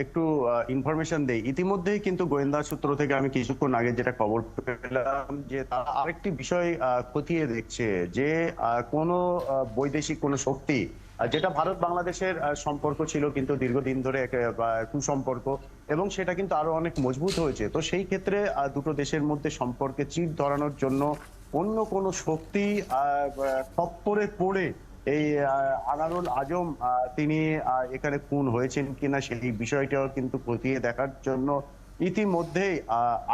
একটু ইনফরমেশন দেই। ইতিমধ্যেই কিন্তু গোয়েন্দা সূত্র থেকে আমি কিছুক্ষণ আগে যেটা খবর পেলাম যে তারা আরেকটি বিষয় খতিয়ে দেখছে যে কোনো বৈদেশিক কোনো শক্তি যেটা ভারত বাংলাদেশের সম্পর্ক ছিল কিন্তু দীর্ঘদিন ধরে কুসম্পর্ক, এবং সেটা কিন্তু আরো অনেক মজবুত হয়েছে। তো সেই ক্ষেত্রে দুটো দেশের মধ্যে সম্পর্কে চির ধরানোর জন্য অন্য কোনো শক্তি খপ্পরে পড়ে এই আনারুল আজম তিনি এখানে খুন হয়েছেন কিনা সেই বিষয়টাও কিন্তু খতিয়ে দেখার জন্য ইতিমধ্যেই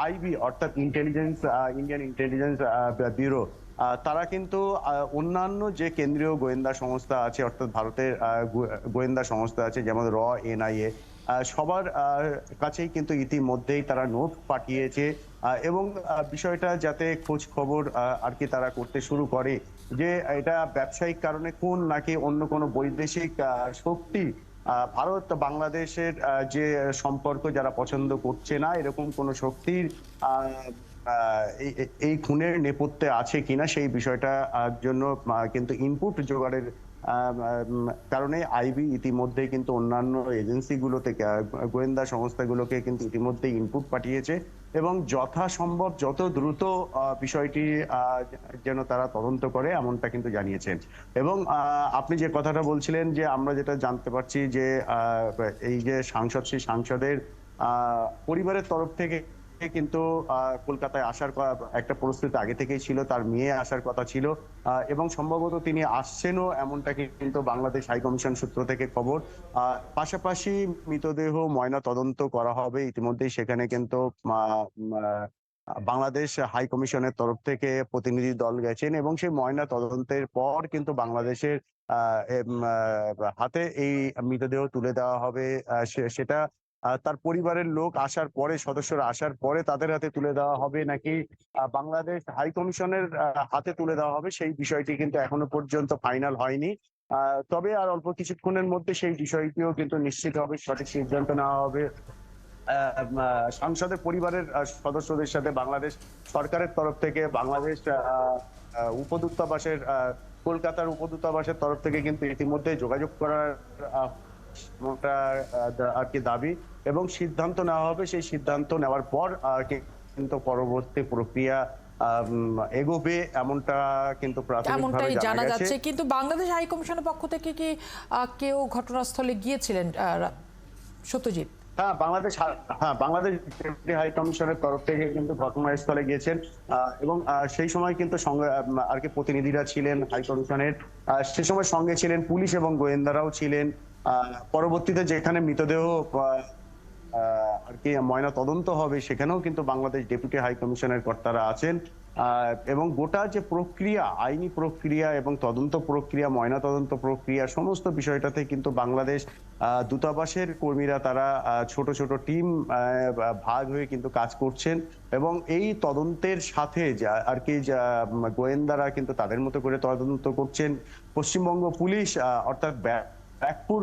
আইবি অর্থাৎ ইন্ডিয়ান ইন্টেলিজেন্স ব্যুরো তারা কিন্তু অন্যান্য যে কেন্দ্রীয় গোয়েন্দা সংস্থা আছে অর্থাৎ ভারতের গোয়েন্দা সংস্থা আছে যেমন এনআইএ সবার কাছেই কিন্তু ইতিমধ্যেই তারা নোট পাঠিয়েছে, এবং বিষয়টা যাতে খোঁজ খবর আর কি তারা করতে শুরু করে যে এটা ব্যবসায়িক কারণে খুন নাকি অন্য কোনো বৈদেশিক শক্তি ভারত বাংলাদেশের যে সম্পর্ক যারা পছন্দ করছে না এরকম কোনো শক্তির এই খুনের নেপথ্যে আছে কিনা সেই বিষয়টা জন্য কিন্তু ইনপুট জোগাড়ের কারণে আইবি ইতিমধ্যে কিন্তু অন্যান্য এজেন্সিগুলোতে গোয়েন্দা সংস্থাগুলোকে কিন্তু ইতিমধ্যে ইনপুট পাঠিয়েছে এবং যথাসম্ভব যত দ্রুত বিষয়টি যেন তারা তদন্ত করে এমনটা কিন্তু জানিয়েছেন। এবং আপনি যে কথাটা বলছিলেন যে আমরা যেটা জানতে পারছি যে এই যে সেই সাংসদের পরিবারের তরফ থেকে কিন্তু কলকাতায় আসার একটা পরিস্থিতি আগে থেকেই ছিল, তার মেয়ে আসার কথা ছিল এবং সম্ভবত তিনি আসছেনও এমনটা কিন্তু বাংলাদেশ হাইকমিশন সূত্র থেকে খবর। পাশাপাশি মৃতদেহ ময়না তদন্ত করা হবে, ইতিমধ্যেই সেখানে কিন্তু বাংলাদেশ হাই কমিশনের তরফ থেকে প্রতিনিধি দল গেছেন এবং সেই ময়না তদন্তের পর কিন্তু বাংলাদেশের হাতে এই মৃতদেহ তুলে দেওয়া হবে। সেটা তার পরিবারের লোক আসার পরে, সদস্যরা আসার পরে তাদের হাতে তুলে দেওয়া হবে নাকি বাংলাদেশ হাই কমিশনের হাতে তুলে দেওয়া হবে সেই বিষয়টি কিন্তু এখনো পর্যন্ত ফাইনাল হয়নি। তবে আর অল্প কিছুক্ষণের মধ্যে সেই বিষয়টিও কিন্তু নিশ্চিত হবে, সঠিক সিদ্ধান্ত নেওয়া হবে। সংসদের পরিবারের সদস্যদের সাথে বাংলাদেশ সরকারের তরফ থেকে বাংলাদেশ উপদূতাবাসের কলকাতার উপদূতাবাসের তরফ থেকে কিন্তু ইতিমধ্যে যোগাযোগ করার আর কি দাবি এবং সিদ্ধান্ত নেওয়া হবে। সেই সিদ্ধান্ত নেওয়ার পর কিন্তু পরবর্তী প্রক্রিয়া এগোবে এমনটা কিন্তু প্রাথমিকভাবে জানা যাচ্ছে। কিন্তু বাংলাদেশ হাই কমিশনের পক্ষ থেকে কি কেউ ঘটনাস্থলে গিয়েছিলেন সত্যজিৎ? হ্যাঁ, বাংলাদেশ ডেপুটি হাই কমিশনের তরফ থেকে কিন্তু ঘটনাস্থলে গিয়েছেন এবং সেই সময় কিন্তু আর কি প্রতিনিধিরা ছিলেন হাই কমিশনের, সে সময় সঙ্গে ছিলেন পুলিশ এবং গোয়েন্দারাও ছিলেন। পরবর্তীতে যেখানে মৃতদেহ আর কি ময়না তদন্ত হবে সেখানেও কিন্তু বাংলাদেশ ডেপুটি হাই কমিশনের কর্তারা আছেন এবং গোটা যে প্রক্রিয়া, আইনি প্রক্রিয়া এবং তদন্ত প্রক্রিয়া, ময়না তদন্ত প্রক্রিয়া সমস্ত বিষয়টাতে কিন্তু বাংলাদেশ দূতাবাসের কর্মীরা তারা ছোট ছোট টিম ভাগ হয়ে কিন্তু কাজ করছেন এবং এই তদন্তের সাথে আর কি গোয়েন্দারা কিন্তু তাদের মতো করে তদন্ত করছেন। পশ্চিমবঙ্গ পুলিশ অর্থাৎ ব্যারাকপুর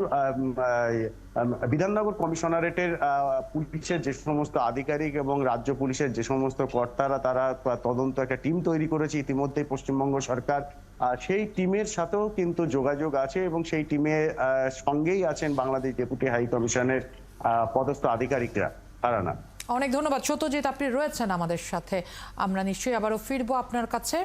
বিধাননগর কমিশনারেটের পুলিশের যে সমস্ত আধিকারিক এবং রাজ্য পুলিশের যে সমস্ত কর্তারা তারা তদন্ত একটা টিম তৈরি করেছে ইতিমধ্যে পশ্চিমবঙ্গ সরকার, সেই টিমের সাথেও কিন্তু যোগাযোগ আছে এবং সেই টিমের সঙ্গেই আছেন বাংলাদেশ ডেপুটি হাই কমিশনের পদস্থ আধিকারিকরা। তারা অনেক ধন্যবাদ সত্যজিৎ, আপনি রয়েছেন আমাদের সাথে। আমরা নিশ্চয়ই আবারও ফিরবো আপনার কাছে।